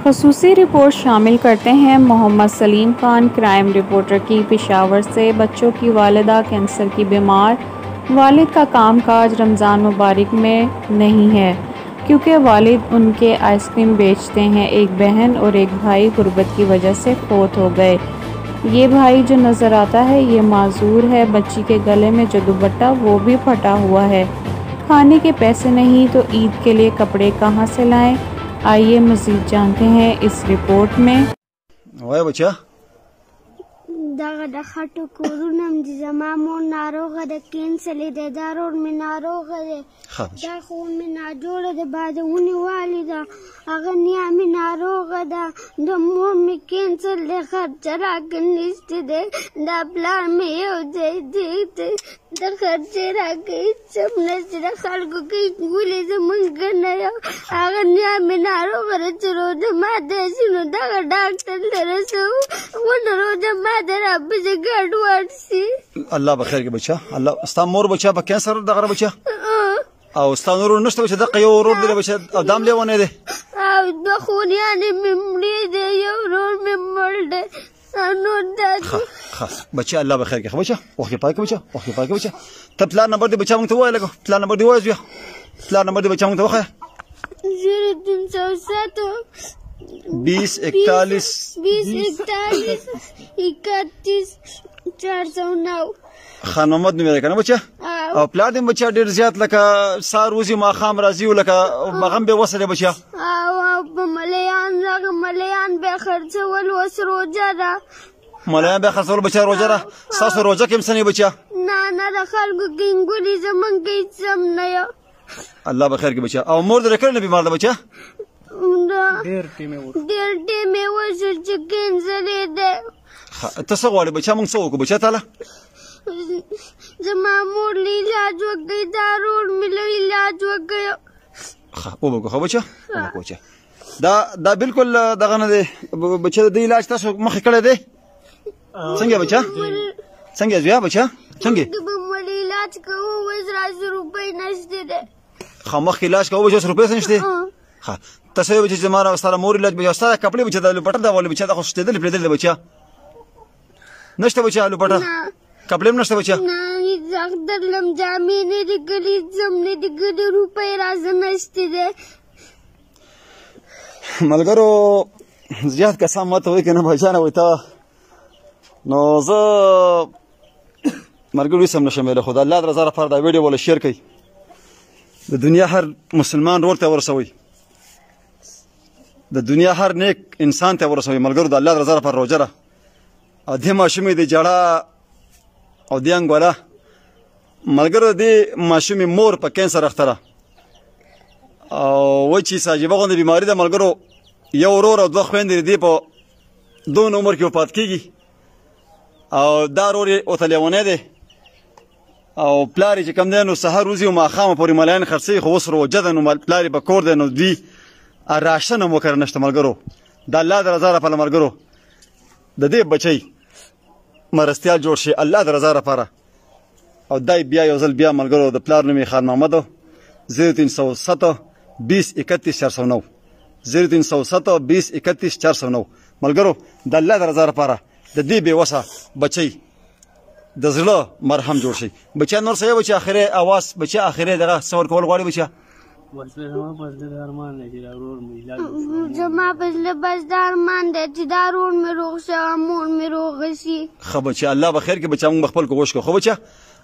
ख़ुसूसी रिपोर्ट शामिल करते हैं मोहम्मद सलीम खान, क्राइम रिपोर्टर की पेशावर से। बच्चों की वालिदा कैंसर की बीमार, वालिद का कामकाज रमज़ान मुबारक में नहीं है क्योंकि वालिद उनके आइसक्रीम बेचते हैं। एक बहन और एक भाई गुर्बत की वजह से फौत हो गए। ये भाई जो नज़र आता है ये माजूर है। बच्ची के गले में जो दुपट्टा वो भी फटा हुआ है। खाने के पैसे नहीं तो ईद के लिए कपड़े कहाँ से लाएं? आइए मज़ीद जानते हैं इस रिपोर्ट में। बच्चा दगा खटो कोरोना जमा मोर नारोगा द कैंसल दे दारोर में नारोगा दे दा खून में ना जोड़े दे बाद उन्हीं वालिदा अगर निया में नारोगा दा द मोर में कैंसल दे खर्चा गनिस्ट दे दा प्लान में यो दे दे द खर्चे राके सब नजर खलको की गुले से मंगना अगर निया में नारोगा द चलो द मादे सुनो दा डॉक्टर दे सो वो रोज मादे अब से गड़बड़ सी। अल्लाह बखैर के बच्चा, अल्लाह अस्ता मोर बच्चा पर कैंसर दगर बच्चा او استا نور نشته بچا دقه یو ورور دی بچا او دام لیونه دی او د خونیانه ممړي دی یو ورور ممړ دی انو د خلاص بچا الله بخیر کې بچا وخت پاک بچا وخت پاک بچا ته پلان نمبر دی بچا مونږ ته وای لګو پلان نمبر دی وای بیا پلان نمبر دی بچا مونږ ته وخه 20 41 409 خان محمد نومې کنه بچا او پلان دی بچا ډیر زیات لکه سار وزي ما خام راځي ولکه مغم به وسره بچا او مليان به خرڅول وس روزه ده مليان به خرڅول بچا روزه ده ساسو روزه کوم سنې بچا نه د خلکو ګنګوري زمون کې سم نه یو الله بخیر کې بچا او مور درکړ نه بیمار ده بچا ډیر ټیمه وځي چې کینځلې ده تاسو غواړئ بچا موږ څه وکړو بچا تعالی زما مور علاج وکړي دارو ملو علاج وکړي او وګورئ بچا او بچا دا بالکل دغه نه دی بچا د علاج تاسو مخې کړی دی څنګه بچا څنګه زویا بچا څنګه مور علاج کوو وز روپۍ نشته ده خامخ علاج کوو وز روپۍ نشته ها تاسو بچا زما سره مور علاج بچا سره کپڑے بچا د لپټه دا ولې بچا د خوشته دل پرې دل بچا نشته بچا لپټه کپڑے نشته بچا نه زغدر لم جامې نه دي ګلې زم نه دي ګلې روپۍ راز نشته ده ملګرو زیات قسم ماته وای کنه بچا نه وتا نو زه مرګ سم نشم له خدای الله رضا لپاره دا ویډیو ولا شیر کړئ د دنیا هر مسلمان ورته ورسوي د دنیا هر نیک انسان ته ورسوي ملګرو د الله رضا لپاره روزه را او دې ماشومې د جړه او دې انګولا ملګرو دې ماشومې مور په کینسر اختره او و چې ساجيبه غوندې بیماری ده ملګرو یو ورور او دوه خويندې دې په دون عمر کې وفات کیږي او دا ورور یې اوته لیونی دی او پلار یې چې کوم دی نو سهار روزي او ماښامه پورې ملاین خرڅوي خو اوس روژه ده نو پلار یې په کور دی نو دوی راشن هم وکړه نشته ملګرو د الله د رضا لپاره ملګرو د دې بچی مرستیال جوړ شي الله د رضا لپاره او دای بیا یو ځل بیا ملګرو د پلار نوم یې خان محمد 0307 20 31 409 0307 20 31 409 ملګرو د الله د رضا لپاره د دې بې وسه بچی د زړه مرهم جوړ شي بچا نور څه بچا اخره اواز بچا اخره دغه څور کول غواړي بچا زما پزله بس د ارمان دی چې دا ورور مې روغ شي مور مې روغه شي ښه بچا الله به خیر کړي بچا موږ خپل کوښښ کوو خو بچا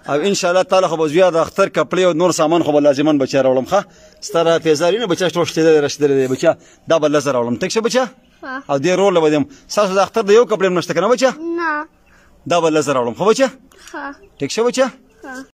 او ان شاء الله تعالی خو به زویا د اختر کپړې او نور سامان خو به لازمان بچا راوړم ښه ستاره پیزاري نه بچا شتوشته رشتل دی بچا دا به لزر راوړم ټیک شه بچا او دې رول به دم ساسو د اختر د یو کپړې نشته کنه بچا نه دا به لزر راوړم خو بچا ښه ټیک شه بچا